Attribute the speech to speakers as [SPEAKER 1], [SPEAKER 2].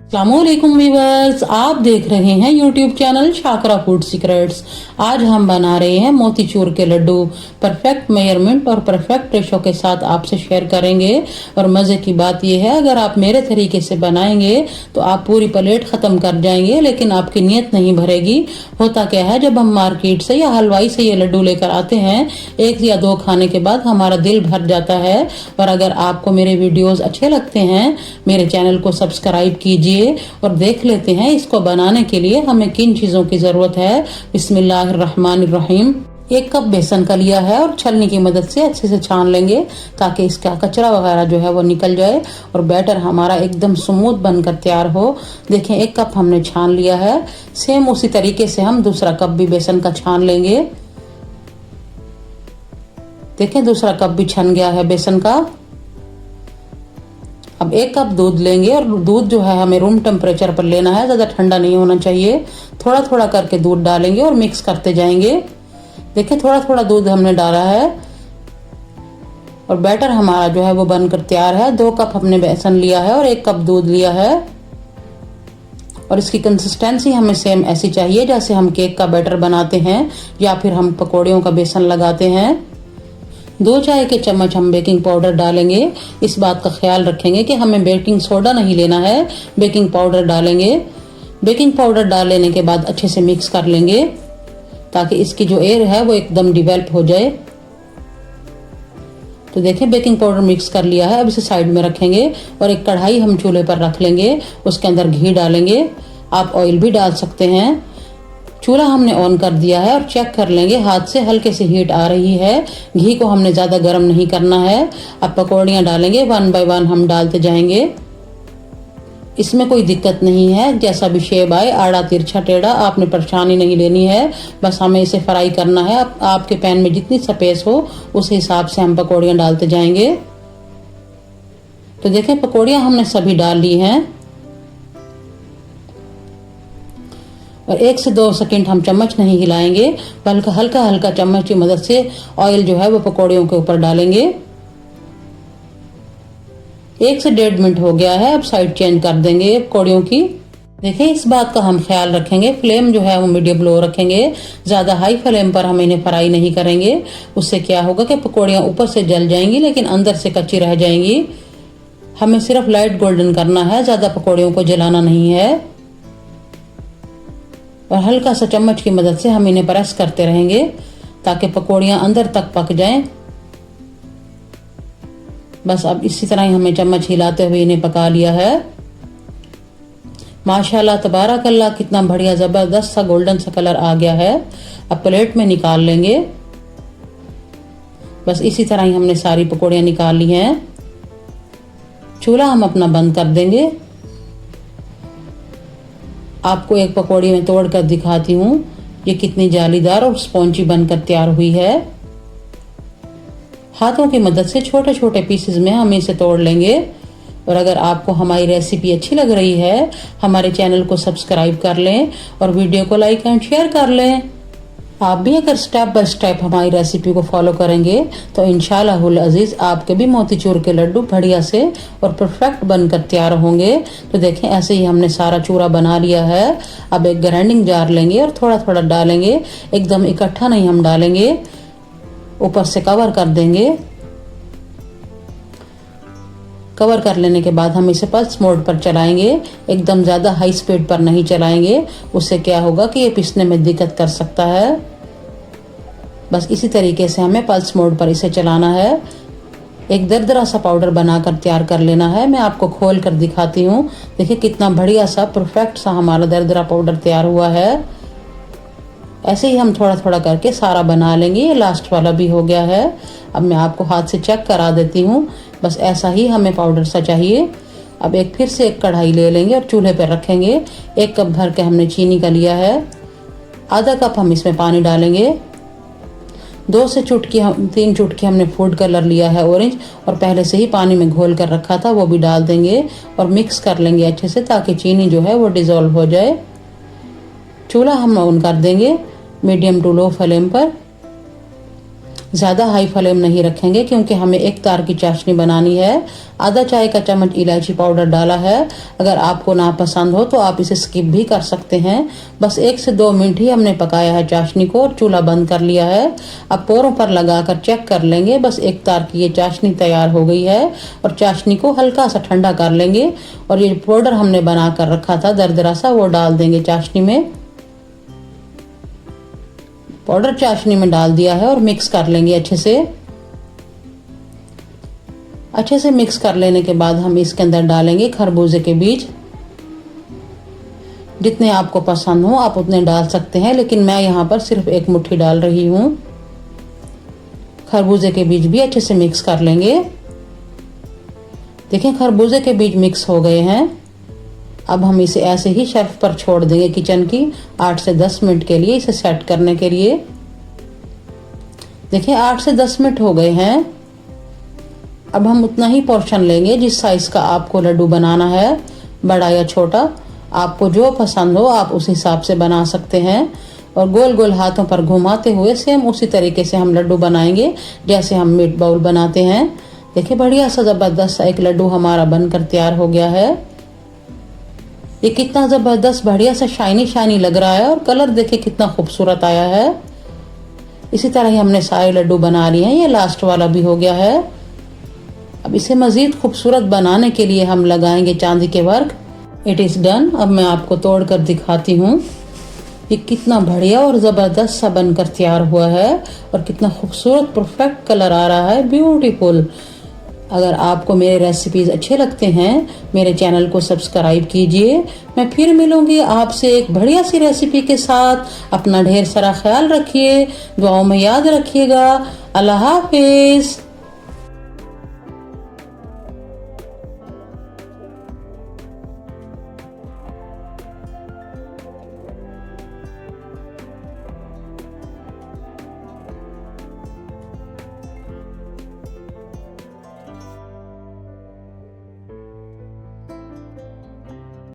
[SPEAKER 1] अस्सलामुअलैकुम व्यूअर्स, आप देख रहे हैं YouTube channel Shakra food secrets. आज हम बना रहे हैं मोतीचूर के लड्डू। परफेक्ट मेजरमेंट और परफेक्ट रेशो के साथ आपसे शेयर करेंगे। और मज़े की बात यह है, अगर आप मेरे तरीके से बनाएंगे तो आप पूरी प्लेट ख़त्म कर जाएंगे, लेकिन आपकी नीयत नहीं भरेगी। होता क्या है, जब हम मार्केट से या हलवाई से ये लड्डू लेकर आते हैं, एक या दो खाने के बाद हमारा दिल भर जाता है। और अगर आपको मेरे वीडियोस अच्छे लगते हैं, मेरे चैनल को सब्सक्राइब कीजिए और देख लेते हैं इसको बनाने के लिए हमें किन चीजों की जरूरत है। बिस्मिल्लाहिर्रहमानिर्रहीम। 1 कप बेसन का लिया है और छलनी की मदद से अच्छे से छान लेंगे ताकि इसका कचरा वगैरह जो है वो निकल जाए और बैटर हमारा एकदम स्मूथ बनकर तैयार हो। देखें, 1 कप हमने छान लिया है। सेम उसी तरीके से हम दूसरा कप भी बेसन का छान लेंगे। देखें, दूसरा कप भी छन गया है बेसन का। अब 1 कप दूध लेंगे और दूध जो है हमें रूम टेम्परेचर पर लेना है, ज़्यादा ठंडा नहीं होना चाहिए। थोड़ा थोड़ा करके दूध डालेंगे और मिक्स करते जाएंगे। देखिए, थोड़ा थोड़ा दूध हमने डाला है और बैटर हमारा जो है वो बनकर तैयार है। 2 कप हमने बेसन लिया है और 1 कप दूध लिया है और इसकी कंसिस्टेंसी हमें सेम ऐसी चाहिए जैसे हम केक का बैटर बनाते हैं या फिर हम पकौड़ियों का बेसन लगाते हैं। 2 चाय के चम्मच हम बेकिंग पाउडर डालेंगे। इस बात का ख्याल रखेंगे कि हमें बेकिंग सोडा नहीं लेना है, बेकिंग पाउडर डालेंगे। बेकिंग पाउडर डाल लेने के बाद अच्छे से मिक्स कर लेंगे ताकि इसकी जो एयर है वो एकदम डिवेल्प हो जाए। तो देखें, बेकिंग पाउडर मिक्स कर लिया है। अब इसे साइड में रखेंगे और एक कढ़ाई हम चूल्हे पर रख लेंगे। उसके अंदर घी डालेंगे, आप ऑयल भी डाल सकते हैं। चूल्हा हमने ऑन कर दिया है और चेक कर लेंगे, हाथ से हल्के से हीट आ रही है। घी को हमने ज़्यादा गर्म नहीं करना है। अब पकौड़ियाँ डालेंगे, 1 बाय 1 हम डालते जाएंगे। इसमें कोई दिक्कत नहीं है, जैसा भी शेप आए, आड़ा तिरछा टेढ़ा, आपने परेशानी नहीं लेनी है। बस हमें इसे फ्राई करना है। आपके पैन में जितनी स्पेस हो उस हिसाब से हम पकौड़ियाँ डालते जाएंगे। तो देखें, पकौड़ियाँ हमने सभी डाल ली हैं और 1 से 2 सेकंड हम चम्मच नहीं हिलाएंगे, बल्कि हल्का हल्का चम्मच की मदद से ऑयल जो है वो पकौड़ियों के ऊपर डालेंगे। 1 से 1.5 मिनट हो गया है। अब साइड चेंज कर देंगे पकौड़ियों की। देखिए, इस बात का हम ख्याल रखेंगे, फ्लेम जो है वो मीडियम लो रखेंगे। ज़्यादा हाई फ्लेम पर हम इन्हें फ्राई नहीं करेंगे। उससे क्या होगा कि पकौड़ियाँ ऊपर से जल जाएंगी लेकिन अंदर से कच्ची रह जाएंगी। हमें सिर्फ लाइट गोल्डन करना है, ज़्यादा पकौड़ियों को जलाना नहीं है। और हल्का सा चम्मच की मदद से हम इन्हें प्रेस करते रहेंगे ताकि पकौड़ियाँ अंदर तक पक जाएं। बस अब इसी तरह ही हमें चम्मच हिलाते हुए इन्हें पका लिया है। माशाल्लाह तबारकल्लाह, कितना बढ़िया ज़बरदस्त सा गोल्डन सा कलर आ गया है। अब प्लेट में निकाल लेंगे। बस इसी तरह ही हमने सारी पकौड़ियाँ निकाल ली हैं। चूल्हा हम अपना बंद कर देंगे। आपको एक पकौड़ी में तोड़ कर दिखाती हूँ, ये कितनी जालीदार और स्पॉन्जी बनकर तैयार हुई है। हाथों की मदद से छोटे छोटे पीसेस में हम इसे तोड़ लेंगे। और अगर आपको हमारी रेसिपी अच्छी लग रही है, हमारे चैनल को सब्सक्राइब कर लें और वीडियो को लाइक एंड शेयर कर लें। आप भी अगर स्टेप बाय स्टेप हमारी रेसिपी को फॉलो करेंगे तो इंशाअल्लाहुल अजीज आपके भी मोतीचूर के लड्डू बढ़िया से और परफेक्ट बनकर तैयार होंगे। तो देखें, ऐसे ही हमने सारा चूरा बना लिया है। अब एक ग्राइंडिंग जार लेंगे और थोड़ा थोड़ा डालेंगे, एकदम इकट्ठा नहीं हम डालेंगे। ऊपर से कवर कर देंगे। कवर कर लेने के बाद हम इसे पल्स मोड पर चलाएंगे, एकदम ज़्यादा हाई स्पीड पर नहीं चलाएंगे। उससे क्या होगा कि ये पीसने में दिक्कत कर सकता है। बस इसी तरीके से हमें पल्स मोड पर इसे चलाना है। एक दरदरा सा पाउडर बनाकर तैयार कर लेना है। मैं आपको खोल कर दिखाती हूँ। देखिए, कितना बढ़िया सा परफेक्ट सा हमारा दरदरा पाउडर तैयार हुआ है। ऐसे ही हम थोड़ा थोड़ा करके सारा बना लेंगे। ये लास्ट वाला भी हो गया है। अब मैं आपको हाथ से चेक करा देती हूँ। बस ऐसा ही हमें पाउडर सा चाहिए। अब फिर से एक कढ़ाई ले लेंगे और चूल्हे पर रखेंगे। 1 कप भर के हमने चीनी का लिया है। आधा कप हम इसमें पानी डालेंगे। 2 से 3 चुटकी हमने फूड कलर लिया है ऑरेंज, और पहले से ही पानी में घोल कर रखा था, वो भी डाल देंगे और मिक्स कर लेंगे अच्छे से ताकि चीनी जो है वो डिज़ोल्व हो जाए। चूल्हा हम ऑन कर देंगे मीडियम टू लो फ्लेम पर। ज़्यादा हाई फ्लेम नहीं रखेंगे क्योंकि हमें एक तार की चाशनी बनानी है। आधा चाय का चम्मच इलायची पाउडर डाला है। अगर आपको ना पसंद हो तो आप इसे स्किप भी कर सकते हैं। बस 1 से 2 मिनट ही हमने पकाया है चाशनी को और चूल्हा बंद कर लिया है। अब पोरों पर लगाकर चेक कर लेंगे। बस एक तार की ये चाशनी तैयार हो गई है और चाशनी को हल्का सा ठंडा कर लेंगे और ये पाउडर हमने बना कर रखा था दरदरा सा वो डाल देंगे चाशनी में। पाउडर चाशनी में डाल दिया है और मिक्स कर लेंगे अच्छे से मिक्स कर लेने के बाद हम इसके अंदर डालेंगे खरबूजे के बीज। जितने आपको पसंद हो आप उतने डाल सकते हैं, लेकिन मैं यहाँ पर सिर्फ 1 मुट्ठी डाल रही हूँ। खरबूजे के बीज भी अच्छे से मिक्स कर लेंगे। देखें खरबूजे के बीज मिक्स हो गए हैं। अब हम इसे ऐसे ही शेल्फ पर छोड़ देंगे किचन की 8 से 10 मिनट के लिए, इसे सेट करने के लिए। देखिए 8 से 10 मिनट हो गए हैं। अब हम उतना ही पोर्शन लेंगे जिस साइज का आपको लड्डू बनाना है, बड़ा या छोटा, आपको जो पसंद हो आप उस हिसाब से बना सकते हैं। और गोल गोल हाथों पर घुमाते हुए सेम उसी तरीके से हम लड्डू बनाएंगे जैसे हम मीट बाउल बनाते हैं। देखिए बढ़िया सा जबरदस्त एक लड्डू हमारा बनकर तैयार हो गया है। ये कितना जबरदस्त बढ़िया सा शाइनी शाइनी लग रहा है और कलर देखिए कितना खूबसूरत आया है। इसी तरह ही हमने सारे लड्डू बना लिए हैं। ये लास्ट वाला भी हो गया है। अब इसे मजीद खूबसूरत बनाने के लिए हम लगाएंगे चांदी के वर्क। It is done. अब मैं आपको तोड़कर दिखाती हूँ ये कितना बढ़िया और ज़बरदस्त सा बनकर तैयार हुआ है और कितना खूबसूरत परफेक्ट कलर आ रहा है, ब्यूटीफुल। अगर आपको मेरे रेसिपीज़ अच्छे लगते हैं मेरे चैनल को सब्सक्राइब कीजिए। मैं फिर मिलूंगी आपसे एक बढ़िया सी रेसिपी के साथ। अपना ढेर सारा ख्याल रखिए, दुआओं में याद रखिएगा। अल्लाह हाफिज़।